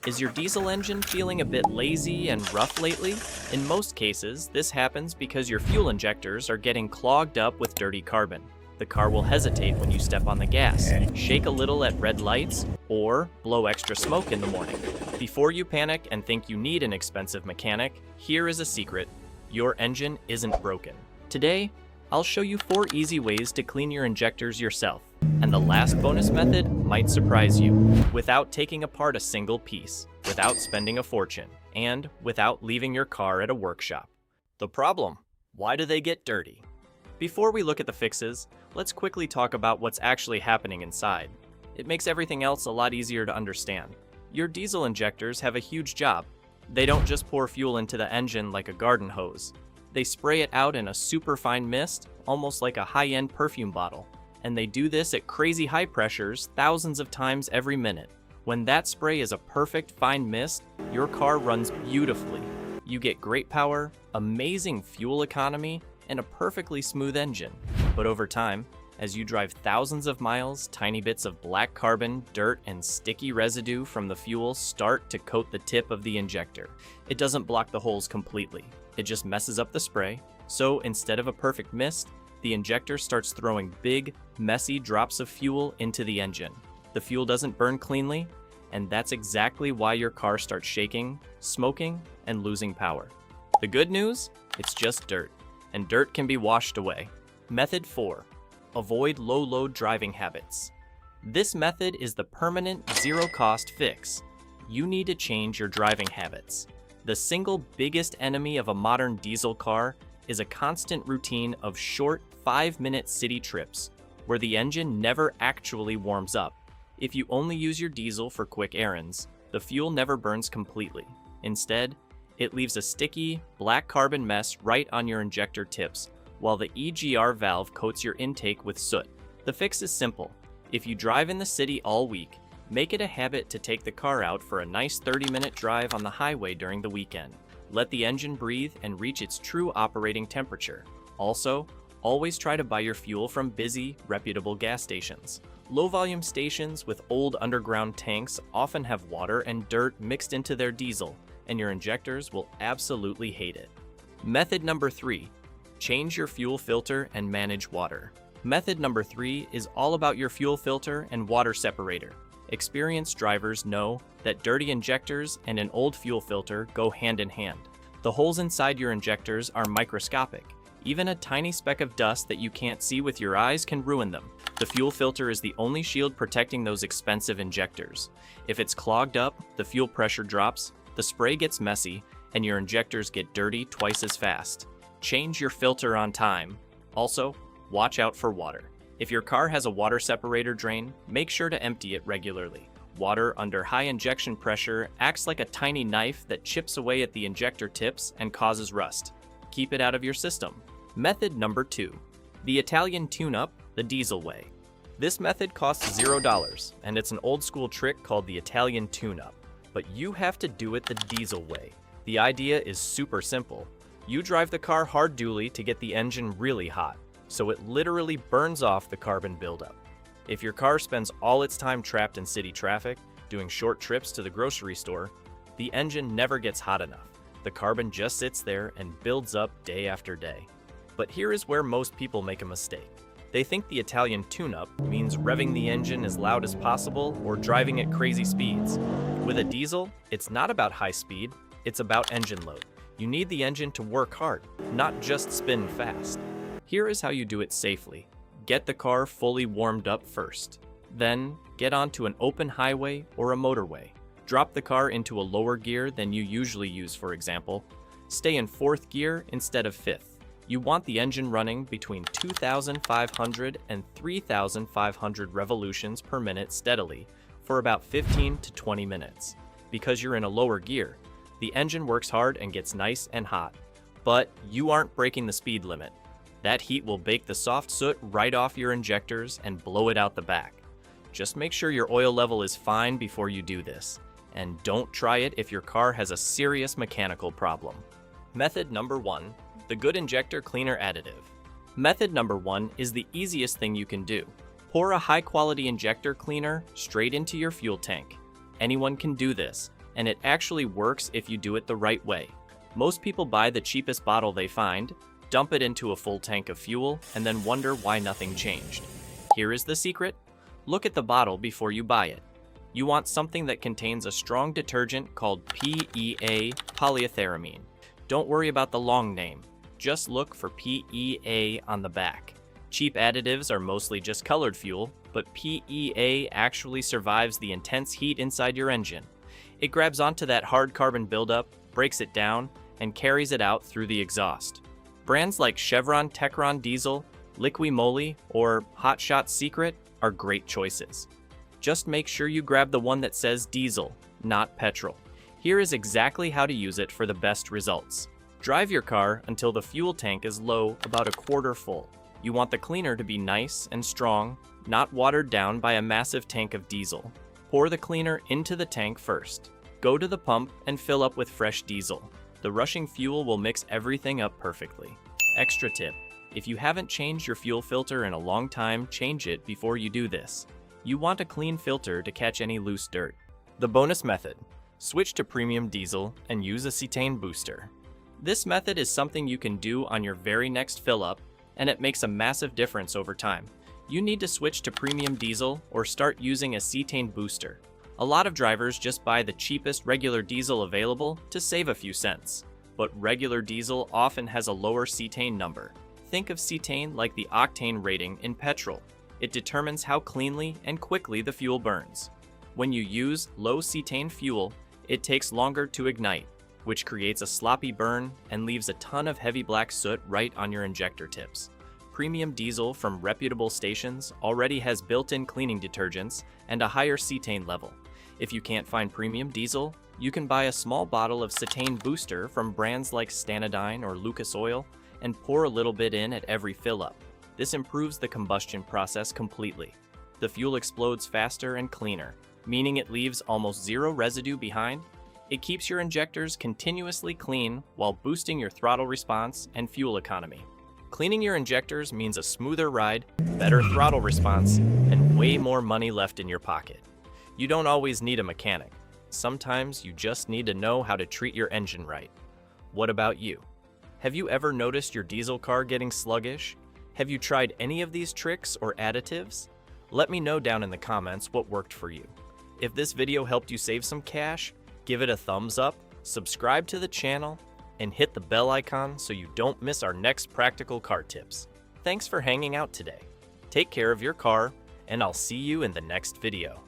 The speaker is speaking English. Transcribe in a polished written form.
Is your diesel engine feeling a bit lazy and rough lately? In most cases, this happens because your fuel injectors are getting clogged up with dirty carbon. The car will hesitate when you step on the gas, shake a little at red lights, or blow extra smoke in the morning. Before you panic and think you need an expensive mechanic, here is a secret: your engine isn't broken. Today, I'll show you 4 easy ways to clean your injectors yourself, and the last bonus method might surprise you, without taking apart a single piece, without spending a fortune, and without leaving your car at a workshop. The problem: why do they get dirty? Before we look at the fixes, let's quickly talk about what's actually happening inside. It makes everything else a lot easier to understand. Your diesel injectors have a huge job. They don't just pour fuel into the engine like a garden hose. They spray it out in a super fine mist, almost like a high-end perfume bottle. And they do this at crazy high pressures, thousands of times every minute. When that spray is a perfect fine mist, your car runs beautifully. You get great power, amazing fuel economy, and a perfectly smooth engine. But over time, as you drive thousands of miles, tiny bits of black carbon, dirt, and sticky residue from the fuel start to coat the tip of the injector. It doesn't block the holes completely. It just messes up the spray. So instead of a perfect mist, the injector starts throwing big, messy drops of fuel into the engine. The fuel doesn't burn cleanly, and that's exactly why your car starts shaking, smoking, and losing power. The good news? It's just dirt, and dirt can be washed away. Method 4. Avoid low-load driving habits. This method is the permanent, zero-cost fix. You need to change your driving habits. The single biggest enemy of a modern diesel car is a constant routine of short, 5-minute city trips, where the engine never actually warms up. If you only use your diesel for quick errands, the fuel never burns completely. Instead, it leaves a sticky, black carbon mess right on your injector tips, while the EGR valve coats your intake with soot. The fix is simple. If you drive in the city all week, make it a habit to take the car out for a nice 30-minute drive on the highway during the weekend. Let the engine breathe and reach its true operating temperature. Also, always try to buy your fuel from busy, reputable gas stations. Low-volume stations with old underground tanks often have water and dirt mixed into their diesel, and your injectors will absolutely hate it. Method number 3. Change your fuel filter and manage water. Method number 3 is all about your fuel filter and water separator. Experienced drivers know that dirty injectors and an old fuel filter go hand in hand. The holes inside your injectors are microscopic. Even a tiny speck of dust that you can't see with your eyes can ruin them. The fuel filter is the only shield protecting those expensive injectors. If it's clogged up, the fuel pressure drops, the spray gets messy, and your injectors get dirty twice as fast. Change your filter on time. Also, watch out for water. If your car has a water separator drain, make sure to empty it regularly. Water under high injection pressure acts like a tiny knife that chips away at the injector tips and causes rust. Keep it out of your system. Method number 2. The Italian tune-up, the diesel way. This method costs $0, and it's an old school trick called the Italian tune-up. But you have to do it the diesel way. The idea is super simple. You drive the car hard dually to get the engine really hot, so it literally burns off the carbon buildup. If your car spends all its time trapped in city traffic, doing short trips to the grocery store, the engine never gets hot enough. The carbon just sits there and builds up day after day. But here is where most people make a mistake. They think the Italian tune-up means revving the engine as loud as possible or driving at crazy speeds. With a diesel, it's not about high speed, it's about engine load. You need the engine to work hard, not just spin fast. Here is how you do it safely. Get the car fully warmed up first. Then, get onto an open highway or a motorway. Drop the car into a lower gear than you usually use, for example. Stay in 4th gear instead of 5th. You want the engine running between 2,500 and 3,500 revolutions per minute steadily for about 15 to 20 minutes. Because you're in a lower gear, the engine works hard and gets nice and hot. But you aren't breaking the speed limit. That heat will bake the soft soot right off your injectors and blow it out the back. Just make sure your oil level is fine before you do this. And don't try it if your car has a serious mechanical problem. Method number 1. The Good Injector Cleaner Additive. Method number 1 is the easiest thing you can do. Pour a high-quality injector cleaner straight into your fuel tank. Anyone can do this, and it actually works if you do it the right way. Most people buy the cheapest bottle they find, dump it into a full tank of fuel, and then wonder why nothing changed. Here is the secret. Look at the bottle before you buy it. You want something that contains a strong detergent called PEA polyethyramine. Don't worry about the long name. Just look for PEA on the back. Cheap additives are mostly just colored fuel, but PEA actually survives the intense heat inside your engine. It grabs onto that hard carbon buildup, breaks it down, and carries it out through the exhaust. Brands like Chevron Techron Diesel, Liqui Moly, or Hot Shot Secret are great choices. Just make sure you grab the one that says diesel, not petrol. Here is exactly how to use it for the best results. Drive your car until the fuel tank is low, about a quarter full. You want the cleaner to be nice and strong, not watered down by a massive tank of diesel. Pour the cleaner into the tank first. Go to the pump and fill up with fresh diesel. The rushing fuel will mix everything up perfectly. Extra tip: if you haven't changed your fuel filter in a long time, change it before you do this. You want a clean filter to catch any loose dirt. The bonus method: switch to premium diesel and use a cetane booster. This method is something you can do on your very next fill up, and it makes a massive difference over time. You need to switch to premium diesel or start using a cetane booster. A lot of drivers just buy the cheapest regular diesel available to save a few cents, but regular diesel often has a lower cetane number. Think of cetane like the octane rating in petrol. It determines how cleanly and quickly the fuel burns. When you use low cetane fuel, it takes longer to ignite, which creates a sloppy burn and leaves a ton of heavy black soot right on your injector tips. Premium diesel from reputable stations already has built-in cleaning detergents and a higher cetane level. If you can't find premium diesel, you can buy a small bottle of cetane booster from brands like Stanadyne or Lucas Oil and pour a little bit in at every fill-up. This improves the combustion process completely. The fuel explodes faster and cleaner, meaning it leaves almost zero residue behind. It keeps your injectors continuously clean while boosting your throttle response and fuel economy. Cleaning your injectors means a smoother ride, better throttle response, and way more money left in your pocket. You don't always need a mechanic. Sometimes you just need to know how to treat your engine right. What about you? Have you ever noticed your diesel car getting sluggish? Have you tried any of these tricks or additives? Let me know down in the comments what worked for you. If this video helped you save some cash, give it a thumbs up, subscribe to the channel, and hit the bell icon so you don't miss our next practical car tips. Thanks for hanging out today. Take care of your car, and I'll see you in the next video.